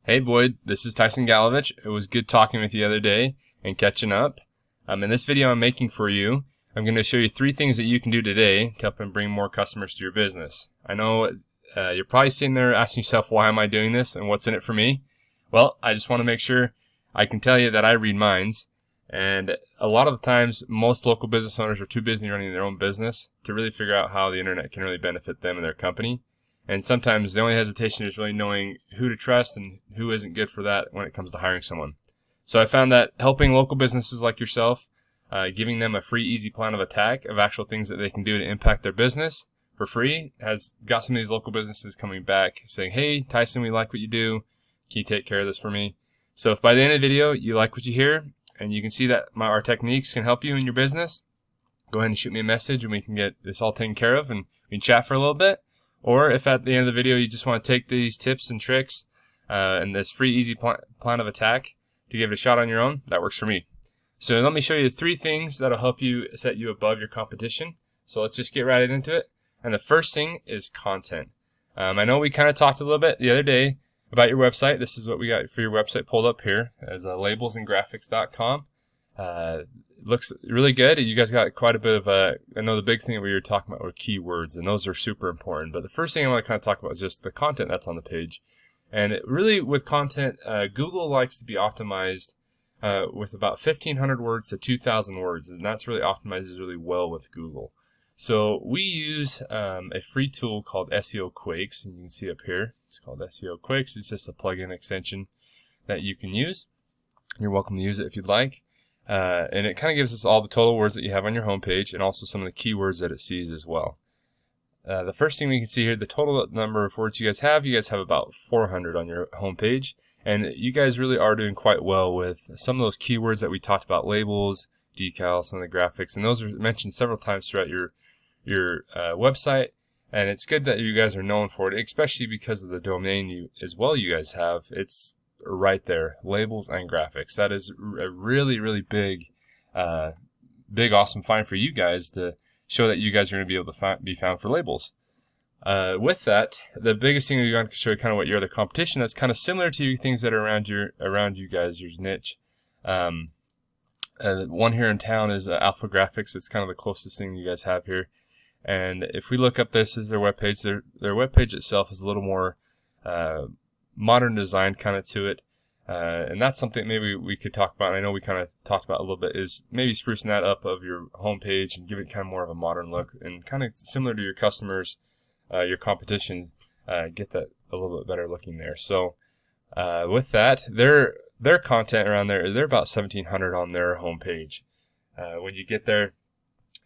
Hey Boyd, this is Tyson Galovich. It was good talking with you the other day and catching up. In this video I'm making for you, I'm going to show you 3 things that you can do today to help and bring more customers to your business. I know you're probably sitting there asking yourself, why am I doing this and what's in it for me? Well, I just want to make sure I can tell you that I read minds. And a lot of the times, most local business owners are too busy running their own business to really figure out how the internet can really benefit them and their company. And sometimes the only hesitation is really knowing who to trust and who isn't good for that when it comes to hiring someone. So I found that helping local businesses like yourself, giving them a free, easy plan of attack of actual things that they can do to impact their business for free has got some of these local businesses coming back saying, hey, Tyson, we like what you do. Can you take care of this for me? So if by the end of the video you like what you hear and you can see that our techniques can help you in your business, go ahead and shoot me a message and we can get this all taken care of and we can chat for a little bit. Or if at the end of the video you just want to take these tips and tricks and this free, easy plan of attack to give it a shot on your own, that works for me. So let me show you 3 things that'll help you set you above your competition. So let's just get right into it. And the first thing is content. I know we kind of talked a little bit the other day about your website. This is what we got for your website pulled up here as labelsandgraphics.com. Looks really good. You guys got quite a bit of I know the big thing that we were talking about were keywords, and those are super important. But the first thing I want to kind of talk about is just the content that's on the page. And really with content, Google likes to be optimized with about 1,500 words to 2,000 words, and that's really optimizes really well with Google. So we use a free tool called SEO Quakes, and you can see up here. It's called SEO Quakes. It's just a plugin extension that you can use. You're welcome to use it if you'd like. And it kind of gives us all the total words that you have on your homepage and also some of the keywords that it sees as well. The first thing we can see here, the total number of words you guys have about 400 on your homepage. And you guys really are doing quite well with some of those keywords that we talked about, labels, decals, some of the graphics. And those are mentioned several times throughout your website. And it's good that you guys are known for it, especially because of the domain you guys have. It's right there, labels and graphics. That is a really, really big, awesome find for you guys to show that you guys are going to be able to be found for labels. With that, the biggest thing we're going to show you kind of what your other competition that's kind of similar to things that are around you guys, your niche. One here in town is Alpha Graphics. It's kind of the closest thing you guys have here. And if we look up this is their webpage, their webpage itself is a little more modern design kind of to it, and that's something maybe we could talk about. And I know we kind of talked about a little bit is maybe sprucing that up of your homepage and give it kind of more of a modern look and kind of similar to your customers, your competition, get that a little bit better looking there. So with that, their content around there, they're about 1,700 on their homepage. When you get there,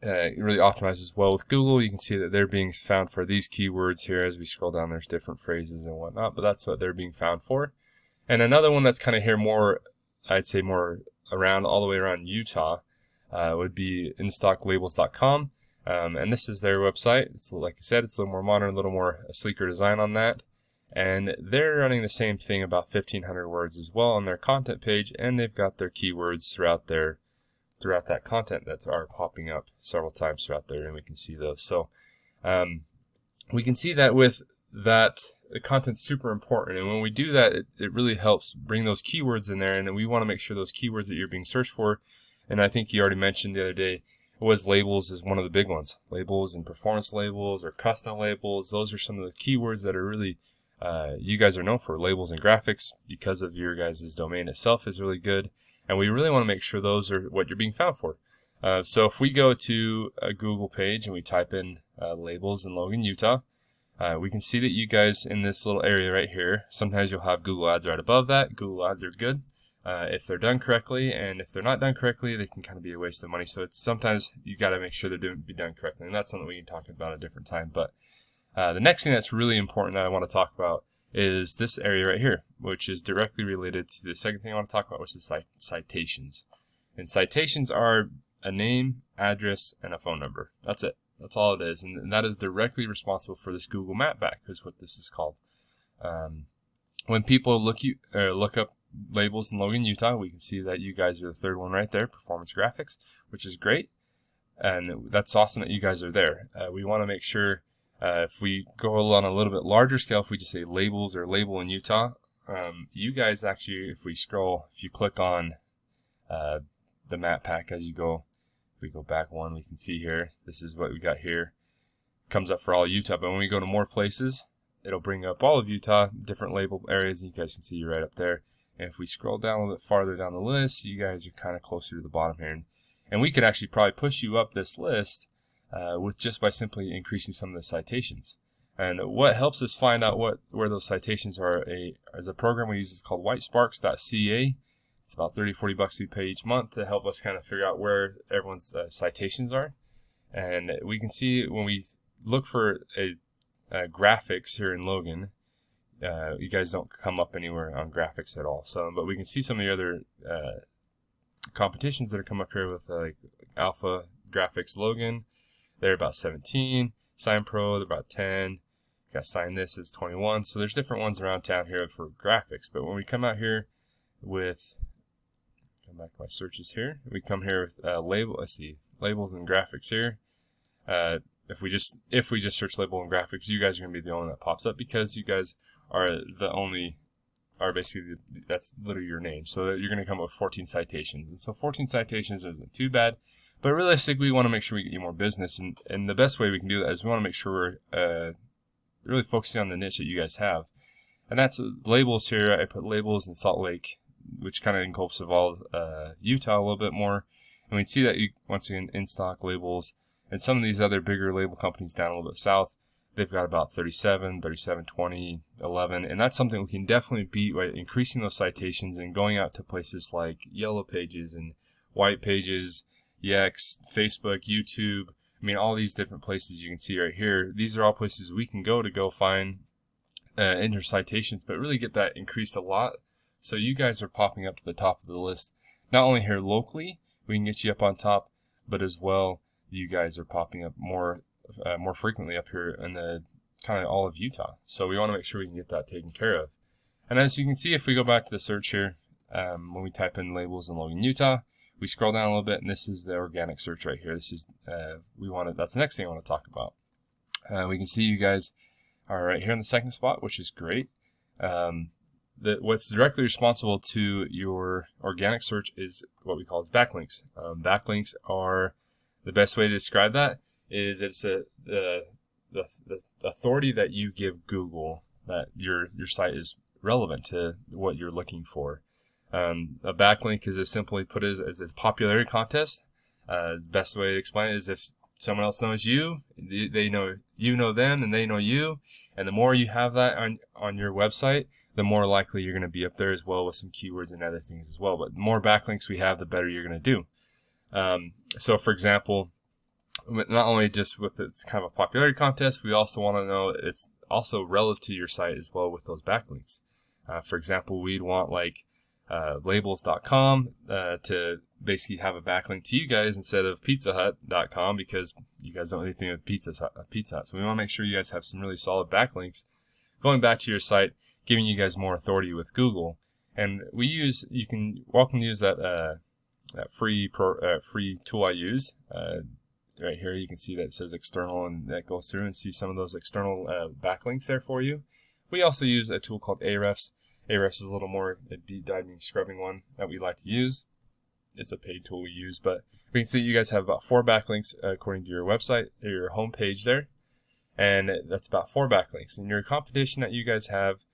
it really optimizes well with Google. You can see that they're being found for these keywords here. As we scroll down, there's different phrases and whatnot, but that's what they're being found for. And another one that's kind of here more, I'd say more around all the way around Utah, would be instocklabels.com. And this is their website. It's like I said, it's a little more modern, a little more sleeker design on that. And they're running the same thing, about 1,500 words as well on their content page, and they've got their keywords throughout that content that are popping up several times throughout there, and we can see those. So we can see that with that, the content's super important, and when we do that, it really helps bring those keywords in there, and we want to make sure those keywords that you're being searched for, and I think you already mentioned the other day, was labels is one of the big ones. Labels and performance labels or custom labels, those are some of the keywords that are really, you guys are known for. Labels and graphics, because of your guys' domain itself, is really good. And we really want to make sure those are what you're being found for. So if we go to a Google page and we type in labels in Logan, Utah, we can see that you guys in this little area right here, sometimes you'll have Google ads right above that. Google ads are good if they're done correctly, and if they're not done correctly, they can kind of be a waste of money. So it's sometimes you got to make sure they're be done correctly, and that's something we can talk about at a different time. But the next thing that's really important that I want to talk about is this area right here, which is directly related to the second thing I want to talk about, which is citations. And citations are a name, address, and a phone number. That's it. That's all it is. And that is directly responsible for this Google Map back, is what this is called. When people look up labels in Logan, Utah, we can see that you guys are the third one right there, performance graphics, which is great. And that's awesome that you guys are there. We want to make sure if we go on a little bit larger scale, if we just say labels or label in Utah, you guys actually, if you click on the map pack as you go, if we go back one, we can see here, this is what we got here. Comes up for all Utah, but when we go to more places, it'll bring up all of Utah, different label areas, and you guys can see right up there. And if we scroll down a little bit farther down the list, you guys are kind of closer to the bottom here. And we could actually probably push you up this list with just by simply increasing some of the citations. And what helps us find out where those citations are is a program we use. It's called whitesparks.ca. It's about $30-40 we pay each month to help us kind of figure out where everyone's citations are. And we can see when we look for graphics here in Logan, you guys don't come up anywhere on graphics at all. So, but we can see some of the other competitions that are come up here with like Alpha Graphics Logan. They're about 17. Sign Pro, they're about 10. Got Sign This is 21. So there's different ones around town here for graphics. But when we come out here with, come back to my searches here. We come here with labels and graphics here. If we just search label and graphics, you guys are going to be the only one that pops up because you guys are basically, that's literally your name. So you're going to come up with 14 citations. And so 14 citations isn't too bad. But realistically, we want to make sure we get you more business. And the best way we can do that is we want to make sure we're really focusing on the niche that you guys have. And that's labels here. I put labels in Salt Lake, which kind of encompasses all Utah a little bit more. And we can see that, once again, in-stock labels. And some of these other bigger label companies down a little bit south, they've got about 37, 20, 11. And that's something we can definitely beat by increasing those citations and going out to places like Yellow Pages and White Pages, Yext, Facebook, YouTube. I mean, all these different places you can see right here. These are all places we can go find enter citations, but really get that increased a lot. So you guys are popping up to the top of the list. Not only here locally, we can get you up on top, but as well, you guys are popping up more frequently up here in the kind of all of Utah. So we want to make sure we can get that taken care of. And as you can see, if we go back to the search here, when we type in labels in Logan, Utah, we scroll down a little bit, and this is the organic search right here. This is that's the next thing I want to talk about. We can see you guys are right here in the second spot, which is great. What's directly responsible to your organic search is what we call as backlinks. Backlinks are the best way to describe that is it's the authority that you give Google that your site is relevant to what you're looking for. A backlink is as simply put as a popularity contest. The best way to explain it is if someone else knows you, they know you know them, and they know you. And the more you have that on your website, the more likely you're going to be up there as well with some keywords and other things as well. But the more backlinks we have, the better you're going to do. So, for example, not only just with it's kind of a popularity contest, we also want to know it's also relative to your site as well with those backlinks. For example, we'd want like labels.com to basically have a backlink to you guys instead of pizzahut.com because you guys don't do anything with Pizza Hut. So we want to make sure you guys have some really solid backlinks going back to your site, giving you guys more authority with Google. And you can welcome to use that free tool I use. Right here you can see that it says external, and that goes through and see some of those external backlinks there for you. We also use a tool called Ahrefs. Ahrefs is a little more a deep diving scrubbing one that we like to use. It's a paid tool we use, but we can see you guys have about 4 backlinks according to your website or your home page there, and that's about 4 backlinks. And your competition that you guys have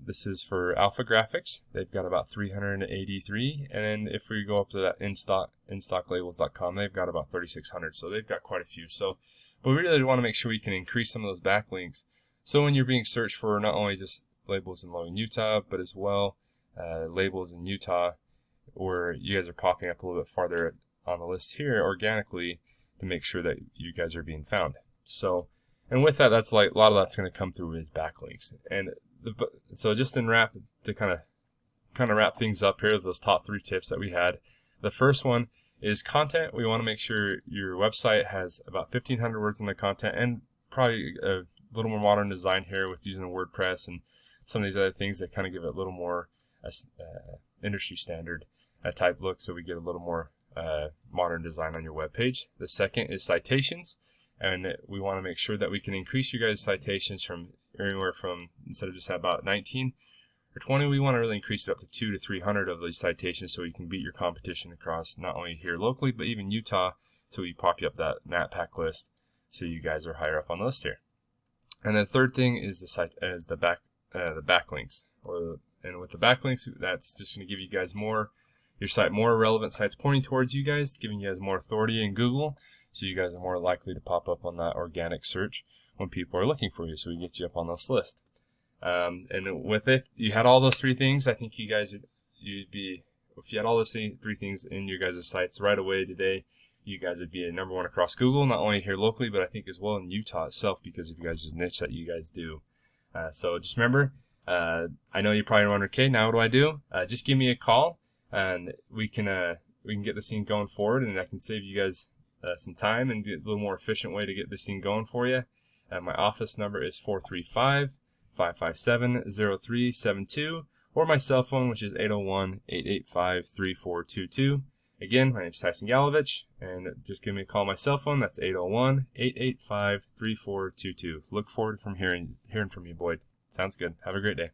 this is for Alpha Graphics. They've got about 383, and then if we go up to that instocklabels.com, they've got about 3,600. So they've got quite a few. So, but we really want to make sure we can increase some of those backlinks. So when you're being searched for not only just labels in Logan, Utah, but as well labels in Utah, where you guys are popping up a little bit farther on the list here organically to make sure that you guys are being found. So, and with that, that's like a lot of that's going to come through as backlinks. And so just in wrap to kind of wrap things up here, those top 3 tips that we had. The first one is content. We want to make sure your website has about 1,500 words in the content, and probably a little more modern design here with using WordPress and some of these other things that kind of give it a little more industry standard type look, so we get a little more modern design on your web page. The second is citations, and we want to make sure that we can increase you guys' citations from anywhere from, instead of just about 19, or 20. We want to really increase it up to 200 to 300 of these citations so you can beat your competition across not only here locally, but even Utah, so we pop you up that NatPack list so you guys are higher up on the list here. And then third thing is the backlinks. And with the backlinks, that's just going to give you guys your site more relevant sites pointing towards you guys, giving you guys more authority in Google, so you guys are more likely to pop up on that organic search when people are looking for you, so we get you up on this list. And with it, you had all those three things. I think you guys if you had all those three things in your guys' sites right away today, you guys would be a number one across Google, not only here locally, but I think as well in Utah itself, because of you guys' niche that you guys do. So just remember, I know you're probably wondering, okay, now what do I do? Just give me a call, and we can get this thing going forward, and I can save you guys some time and get a little more efficient way to get this thing going for you. My office number is 435-557-0372, or my cell phone, which is 801-885-3422. Again, my name is Tyson Galovich, and just give me a call on my cell phone. That's 801-885-3422. Look forward to hearing from you, Boyd. Sounds good. Have a great day.